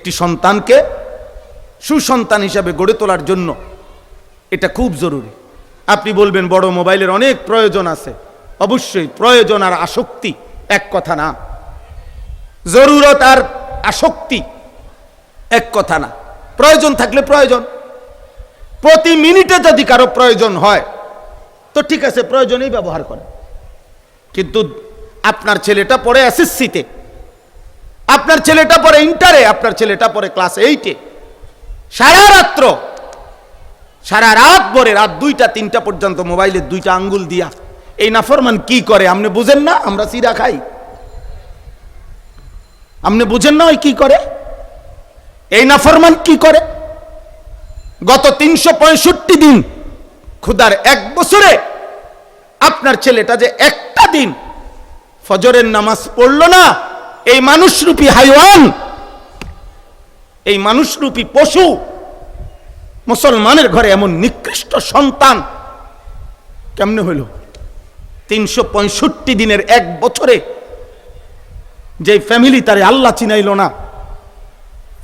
একটি সন্তানকে সুসন্তান হিসাবে গড়ে তোলার জন্য এটা খুব জরুরি। আপনি বলবেন বড় মোবাইলের অনেক প্রয়োজন আছে, অবশ্যই প্রয়োজন আর আসক্তি এক কথা না, জরুরত আর আসক্তি এক কথা না। প্রয়োজন থাকলে প্রয়োজন, প্রতি মিনিটে যদি কারো প্রয়োজন হয় তো ঠিক আছে, প্রয়োজনেই ব্যবহার করে। কিন্তু আপনার ছেলেটা পড়ে এসএসসিতে, আপনার ছেলেটা পড়ে ইন্টারে, আপনার ছেলেটা পড়ে ক্লাস 8-এ, সারা রাত ভরে রাত 2টা-3টা পর্যন্ত মোবাইলের 2টা আঙ্গুল দিয়া এই নাফরমান কি করে আপনি বুঝেন না? আমরা চিরা খাই, আপনি বুঝেন না ওই কি করে? এই নাফরমান কি করে? গত 365 দিন খুদার 1 বছরে আপনার ছেলেটা যে একটা দিন ফজরের নামাজ পড়ল না, এই মানুষরূপী হাইওয়ান, এই মানুষরূপী পশু মুসলমানের ঘরে এমন নিকৃষ্ট সন্তান কেমনে হইল? 365 দিনের 1 বছরে যে ফ্যামিলি তারে আল্লাহ চিনাইল না,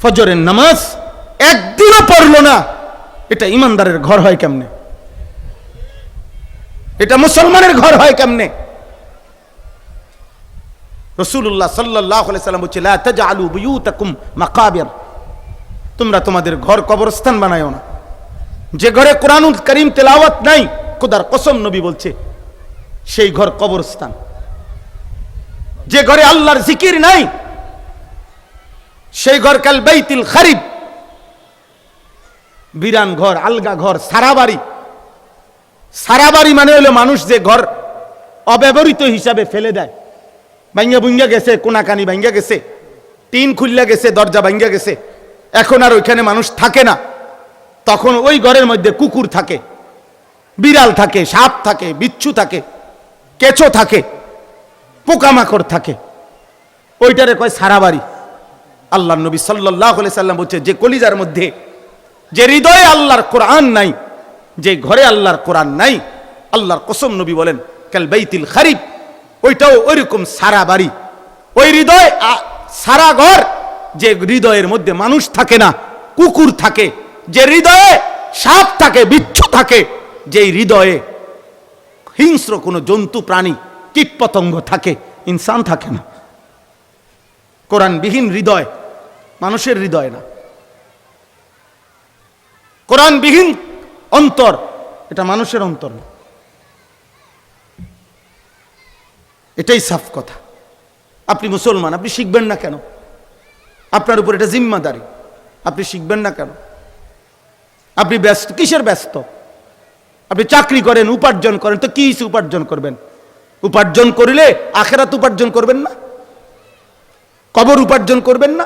ফজরের নামাজ একদিনও পড়ল না, এটা ইমানদারের ঘর হয় কেমনে? এটা মুসলমানের ঘর হয় কেমনে? রাসূলুল্লাহ সাল্লাল্লাহু আলাইহি সাল্লাম বলেছেন, লা তাজআলু বুয়ুতাকুম মাকাবির, তোমরা তোমাদের ঘর কবরস্থান বানায়ো না। যে ঘরে কোরআনুল কারীম তেলাওয়াত নাই, খোদার কসম নবী বলছে সেই ঘর কবরস্থান। যে ঘরে আল্লাহর জিকির নাই সেই ঘর কাল বাইতুল খারিব, বিরান ঘর, আলগা ঘর, সারাবাড়ি। সারাবাড়ি মানে হলো মানুষ যে ঘর অব্যবহৃত হিসাবে ফেলে দেয়, ভাঙ্গা ভুঙ্গা গেছে, কোনাকানি ভাঙ্গা গেছে, টিন খুললা গেছে, দরজা ভাঙ্গা গেছে, এখন আর ওইখানে মানুষ থাকে না। তখন ওই ঘরের মধ্যে কুকুর থাকে, বিড়াল থাকে, সাপ থাকে, বিচ্ছু থাকে, কেঁচো থাকে, পোকামাকড় থাকে, ওইটারে কয় সারাবাড়ি। আল্লাহর নবী সাল্লাল্লাহু আলাইহি সাল্লাম বলছে, যে কলিজার মধ্যে, যে হৃদয়ে আল্লাহর কোরআন নাই, যে ঘরে আল্লাহর কোরআন নাই, আল্লাহর কসম নবী বলেন কাল বাইতুল খারিব, ওইটাও ওইরকম সারা বাড়ি। ওই হৃদয় সারা ঘর, যে হৃদয়ের মধ্যে মানুষ থাকে না, কুকুর থাকে, যে হৃদয়ে সাপ থাকে, বিচ্ছু থাকে, যে হৃদয়ে হিংস্র কোনো জন্তু প্রাণী কীটপতঙ্গ থাকে, ইনসান থাকে না। কোরআনবিহীন হৃদয় মানুষের হৃদয় না, কোরআনবিহীন অন্তর এটা মানুষের অন্তর না। এটাই সাফ কথা। আপনি মুসলমান, আপনি শিখবেন না কেন? আপনার উপর এটা জিম্মাদারি, আপনি শিখবেন না কেন? আপনি ব্যস্ত, কিসের ব্যস্ত? আপনি চাকরি করেন, উপার্জন করেন, তো কি উপার্জন করবেন? উপার্জন করিলে আখিরাত উপার্জন করবেন না? কবর উপার্জন করবেন না?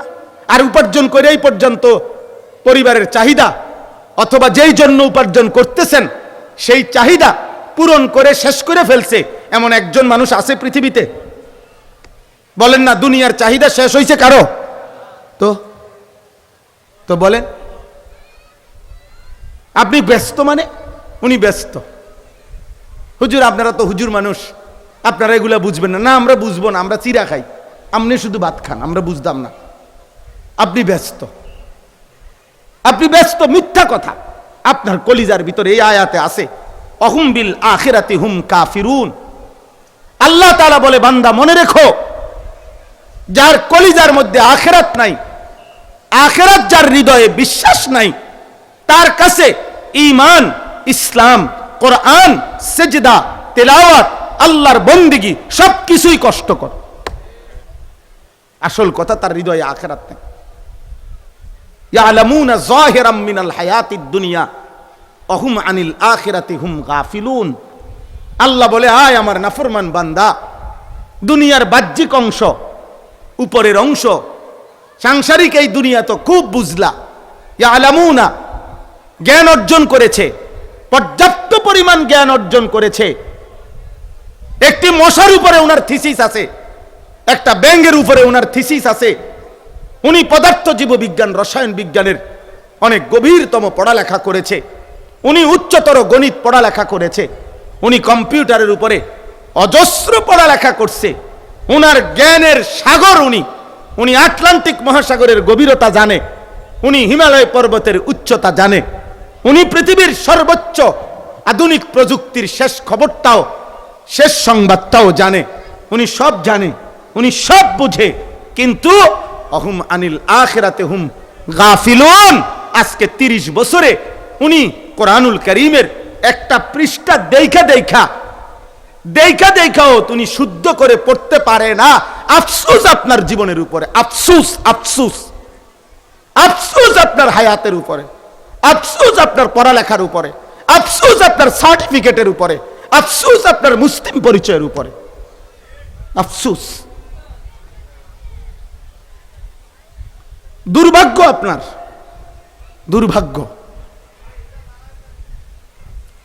আর উপার্জন করে এই পর্যন্ত পরিবারের চাহিদা অথবা যেই জন্য উপার্জন করতেছেন সেই চাহিদা পূরণ করে শেষ করে ফেলছে এমন একজন মানুষ আছে পৃথিবীতে? বলেন না, দুনিয়ার চাহিদা শেষ হয়েছে কারো? তো বলেন, আপনি ব্যস্ত মানে? উনি ব্যস্ত। হুজুর আপনারা তো হুজুর মানুষ, আপনারা এগুলা বুঝবেন না। না, আমরা বুঝবো না, আমরা চিরা খাই, আপনি শুধু ভাত খান, আমরা বুঝতাম না। আপনি ব্যস্ত, আপনি ব্যস্ত, মিথ্যা কথা। আপনার কলিজার ভিতরে এই আয়াতে আছে, অহুম বিল আখিরাতি হুম কাফিরুন। আল্লাহ তাআলা বলে, বান্দা মনে রেখো, যার কলিজার মধ্যে আখিরাত নাই, আখিরাত যার হৃদয়ে বিশ্বাস নাই, তার কাছে ঈমান, ইসলাম, কোরআন, সিজদা, তেলাওয়াত, আল্লাহর বন্দেগী সবকিছুই কষ্টকর। আসল কথা, তার হৃদয়ে আখিরাত নেই। ইয়ালামুনা যাহিরাম মিনাল হায়াতিদ দুনিয়া ওয়া হুম আনিল আখিরাতি হুম গাফিলুন। আল্লাহ বলে, আয় আমার নাফরমান বান্দা, দুনিয়ার বাহ্যিক অংশ, উপরের অংশ, সাংসারিক এই দুনিয়া তো খুব বুঝলা। ইয়ালামুনা, জ্ঞান অর্জন করেছে, পর্যাপ্ত পরিমাণ জ্ঞান অর্জন করেছে। একটি মশার উপরে ওনার থিসিস আছে, একটা ব্যাঙের উপরে ওনার থিসিস আছে। উনি পদার্থ জীববিজ্ঞান, রসায়ন বিজ্ঞানের অনেক গভীরতম পড়ালেখা করেছে। উনি উচ্চতর গণিত পড়ালেখা করেছে। উনি কম্পিউটারের উপরে অজস্র পড়ালেখা করছে। ওনার জ্ঞানের সাগর উনি উনি আটলান্টিক মহাসাগরের গভীরতা জানে, উনি হিমালয় পর্বতের উচ্চতা জানে, উনি পৃথিবীর সর্বোচ্চ আধুনিক প্রযুক্তির শেষ খবরটাও, শেষ সংবাদটাও জানে, উনি সব জানে, উনি সব বুঝে, কিন্তু অহুম আনিল আখিরাতে হুম গাফিলুন। আজকে 30 বছরে উনি কোরআনুল কারীমের একটা পৃষ্ঠা দেখাও উনি শুদ্ধ করে পড়তে পারে না। আফসোস আপনার জীবনের উপরে, আফসোস আফসোস আফসোস আপনার হায়াতের উপরে, আফসোস আপনার পড়ালেখার উপরে, আফসোস আপনার সার্টিফিকেটের উপরে, আফসোস আপনার মুসলিম পরিচয়ের উপরে, আফসোস। দুর্ভাগ্য আপনার, দুর্ভাগ্য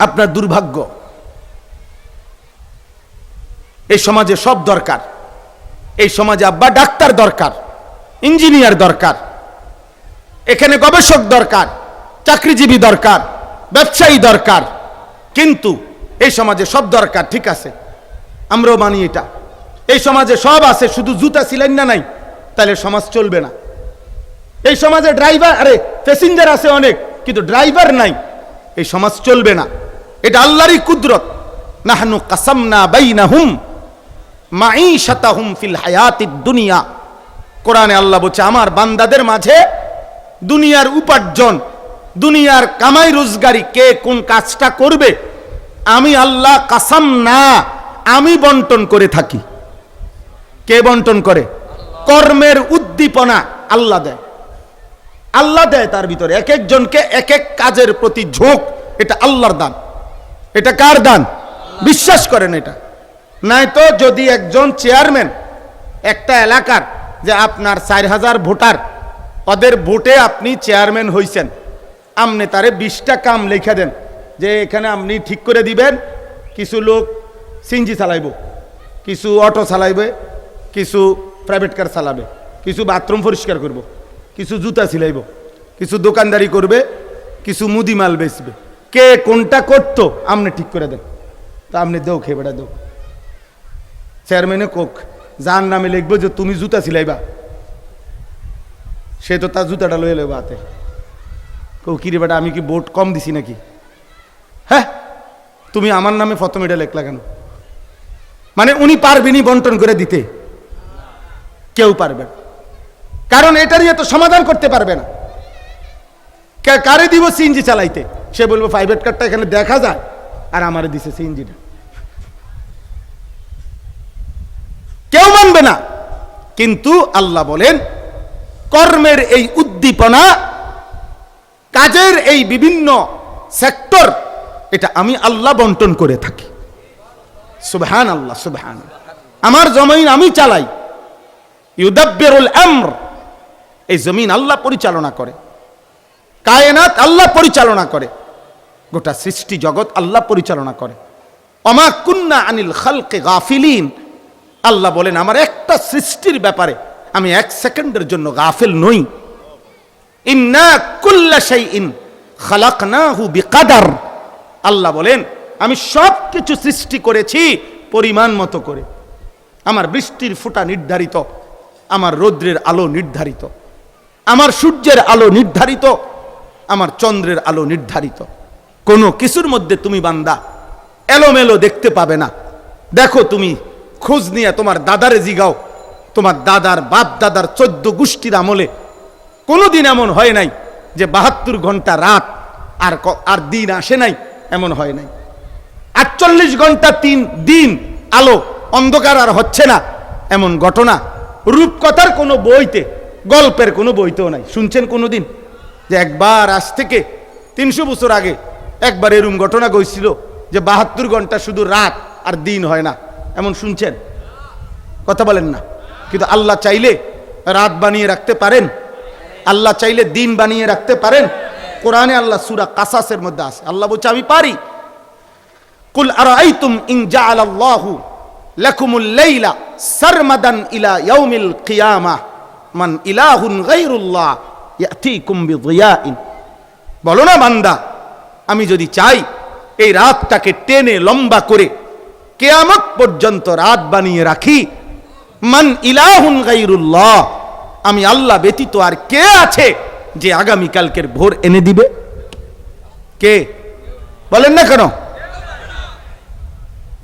আপনার, দুর্ভাগ্য। এই সমাজে সব দরকার, এই সমাজে আব্বা ডাক্তার দরকার, ইঞ্জিনিয়ার দরকার, এখানে গবেষক দরকার, চাকরিজীবী দরকার, ব্যবসায়ী দরকার, কিন্তু এই সমাজে সব দরকার, ঠিক আছে, আমরাও মানি এটা। এই সমাজে সব আছে, শুধু জুতা ছিলেন না নাই, তাহলে সমাজ চলবে না। এই সমাজে ড্রাইভার, আরে প্যাসেঞ্জার আছে অনেক, কিন্তু ড্রাইভার নাই, এই সমাজ চলবে না। এটা আল্লাহরই কুদরত। নাহনু কাসামনা বাইনাহুম মাঈশাতাহুম ফিল হায়াতিদ দুনিয়া। কোরআনে আল্লাহ বলছে, আমার বান্দাদের মাঝে দুনিয়ার উপার্জন, দুনিয়ার কামাই রোজগারি, কে কোন কাজটা করবে, আমি আল্লাহ কাসাম না, আমি বন্টন করে থাকি। কে বন্টন করে? কর্মের উদ্দীপনা আল্লাহ দেয়, আল্লাহ দেয়। তার ভিতরে এক একজনকে এক এক কাজের প্রতি ঝোঁক, এটা আল্লাহর দান। এটা কার দান? বিশ্বাস করেন এটা। নাই তো যদি একজন চেয়ারম্যান একটা এলাকার, যে আপনার 4000 ভোটার, ওদের ভোটে আপনি চেয়ারম্যান হইছেন, আপনি তারে 20টা কাম লিখে দেন যে এখানে আপনি ঠিক করে দিবেন, কিছু লোক সিএনজি চালাইব, কিছু অটো চালাইবে, কিছু প্রাইভেট কার চালাবে, কিছু বাথরুম পরিষ্কার করব, কিছু জুতা সিলাইব, কিছু দোকানদারি করবে, কিছু মুদি মাল বেচবে। কে কোনটা করতো আপনি ঠিক করে দেন, তা আপনি দেও, খেয়ে বেড়া দেও। চেয়ারম্যানে কোক যার নামে লিখবো যে তুমি জুতা সিলাইবা, সে তো তার জুতাটা লয়ে লেবা হাতে। কৌ কিরে বেটা, আমি কি ভোট কম দিছি নাকি? হ্যাঁ, তুমি আমার নামে প্রথম এটা লেখলা কেন? মানে উনি পারবেনি বন্টন করে দিতে? কেউ পারবে না, কারণ এটা নিয়ে তো সমাধান করতে পারবে না। কারে দিব সিএনজি চালাইতে? সে বলবো প্রাইভেট কারটা এখানে দেখা যায়, আর আমারে দিছে সিএনজিটা। কেউ মানবে না। কিন্তু আল্লাহ বলেন, কর্মের এই উদ্দীপনা, কাজের এই বিভিন্ন সেক্টর, এটা আমি আল্লাহ বন্টন করে থাকি। সুবহান আল্লাহ, সুবহান। আমার জমিন আমি চালাই, ইউদাব্বিরুল আমর, এই জমিন আল্লাহ পরিচালনা করে, কায়নাত আল্লাহ পরিচালনা করে, গোটা সৃষ্টি জগৎ আল্লাহ পরিচালনা করে। ওমা কুন্না আনিল খালকি গাফিলিন। আল্লাহ বলেন, আমার একটা সৃষ্টির ব্যাপারে আমি 1 সেকেন্ডের জন্য গাফিল নই। ইন্না কুল্লা শাইইন খালাকনাহু বিকাদার। আল্লাহ বলেন, আমি সব কিছু সৃষ্টি করেছি পরিমাণ মতো করে। আমার বৃষ্টির ফোঁটা নির্ধারিত, আমার রৌদ্রের আলো নির্ধারিত, আমার সূর্যের আলো নির্ধারিত, আমার চন্দ্রের আলো নির্ধারিত। কোনো কিছুর মধ্যে তুমি বান্দা এলোমেলো দেখতে পাবে না। দেখো, তুমি খোঁজ নিয়ে তোমার দাদারে জিগাও, তোমার দাদার বাপ দাদার 14 গোষ্ঠীর আমলে কোনোদিন এমন হয় নাই যে 72 ঘন্টা রাত আর দিন আসে নাই, এমন হয় নাই। 48 ঘন্টা দিন আলো, অন্ধকার আর হচ্ছে না, এমন ঘটনা রূপকথার কোনো বইতে, গল্পের কোনো বইতেও নাই। শুনছেন কোনোদিন যে একবার আজ থেকে 300 বছর আগে একবার এরকম ঘটনা ঘটেছিল যে 72 ঘন্টা শুধু রাত আর দিন হয় না? এমন শুনছেন? কথা বলেন না। কিন্তু আল্লাহ চাইলে রাত বানিয়ে রাখতে পারেন, আল্লাহ চাইলে দিন বানিয়ে রাখতে পারেন। কোরআনে আল্লাহ সূরা কাসাসের মধ্যে আছে, আল্লাহ বলছে আমি পারি। কুল আরাআইতুম ইন জাআলাল্লাহু লাকুমুল লাইলা সারমাদান ইলা ইয়াউমিল কিয়ামাহ মান ইলাহুন গায়রুল্লাহ ইয়াতিকুম বিদিয়াইন। বলো না বান্দা, আমি যদি চাই এই রাতটাকে টেনে লম্বা করে কিয়ামত পর্যন্ত রাত বানিয়ে রাখি, মান ইলাহুন গায়রুল্লাহ, আমি আল্লাহ ব্যতীত আর কে আছে যে আগামীকালকের ভোর এনে দিবে? কে বলেন না কেন?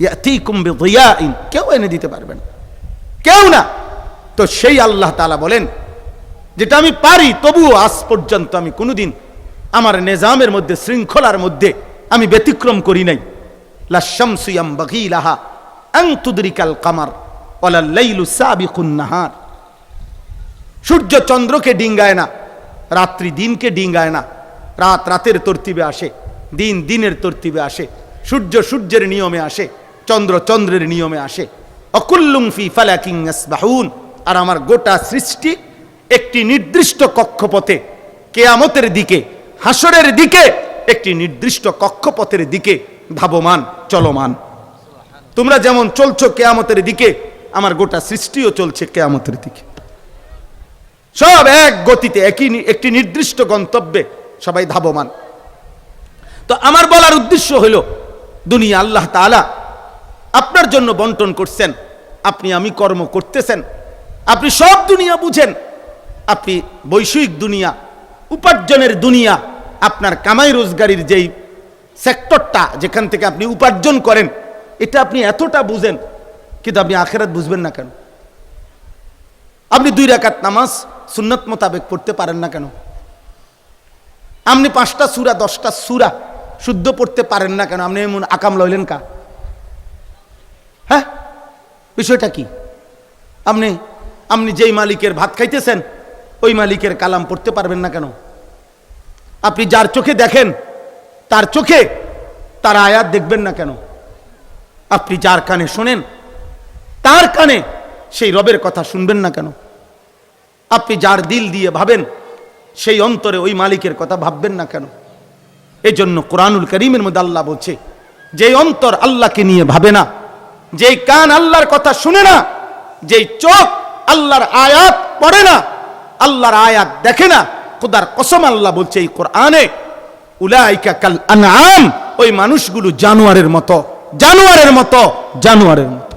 ইয়াতিকুম বিদিয়াইন, কেউ এনে দিতে পারবে না, কেউ না। তো সেই আল্লাহ তাআলা বলেন, যেটা আমি পারি তবুও আজ পর্যন্ত আমি কোনোদিন আমার নিজামের মধ্যে, শৃঙ্খলার মধ্যে আমি ব্যতিক্রম করি নাই। লা শামসু ইয়ামবাগি লাহা আন তুদরিকাল কামার ওয়ালা লাইলু সাবিকুন নাহার। সূর্য চন্দ্রকে ডিঙ্গায় না, রাত্রি দিনকে ডিঙ্গায় না। রাত রাতের তরতিবে আসে, দিন দিনের তরতিবে আসে, সূর্য সূর্যের নিয়মে আসে, চন্দ্র চন্দ্রের নিয়মে আসে। অকুল্লুম ফি ফালাকিন ইয়াসবাহুন। আর আমার গোটা সৃষ্টি একটি নির্দিষ্ট কক্ষপথে, কিয়ামতের দিকে, হাসরের দিকে একটি নির্দিষ্ট কক্ষপথের দিকে ধাবমান, চলমান। তোমরা যেমন চলছো কিয়ামতের দিকে, আমার গোটা সৃষ্টিও চলছে কিয়ামতের দিকে। সব এক গতিতে, একটি নির্দিষ্ট গন্তব্যে সবাই ধাবমান। তো আমার বলার উদ্দেশ্য হলো, দুনিয়া আল্লাহ তাআলা আপনার জন্য বন্টন করছেন, আপনি আমি কর্ম করতেছেন, আপনি সব দুনিয়া বুঝেন, আপনি বৈষয়িক দুনিয়া, উপার্জনের দুনিয়া, আপনার কামাই রোজগারির যেই সেক্টরটা, যেখান থেকে আপনি উপার্জন করেন, এটা আপনি এতটা বুঝেন, কিন্তু আপনি আখিরাত বুঝবেন না কেন? আপনি 2 রাকাত নামাজ সুন্নত মোতাবেক পড়তে পারেন না কেন? আপনি 5টা সূরা 10টা সূরা শুদ্ধ পড়তে পারেন না কেন? আপনি এমন আকাম লইলেন কা? হ্যাঁ, বিষয়টা কি? আপনি যেই মালিকের ভাত খাইতেছেন, ওই মালিকের কালাম পড়তে পারবেন না কেন? আপনি যার চোখে দেখেন, তার চোখে তার আয়াত দেখবেন না কেন? আপনি যার কানে শোনেন, তার কানে সেই রবের কথা শুনবেন না কেন? আপনি যার দিল দিয়ে ভাবেন, সেই অন্তরে ওই মালিকের কথা ভাববেন না কেন? এই জন্য কোরআনুল কারীমের মধ্যে আল্লাহ বলছে, যেই অন্তর আল্লাহকে নিয়ে ভাবে না, যেই কান আল্লাহর কথা শুনে না, যেই চোখ আল্লাহর আয়াত পড়ে না, আল্লাহর আয়াত দেখে না, খোদার কসম আল্লাহ বলছে এই কোরআনে, উলাইকা কাল আনআম, ওই মানুষগুলো জানোয়ারের মতো, জানোয়ারের মতো, জানোয়ারের মতো।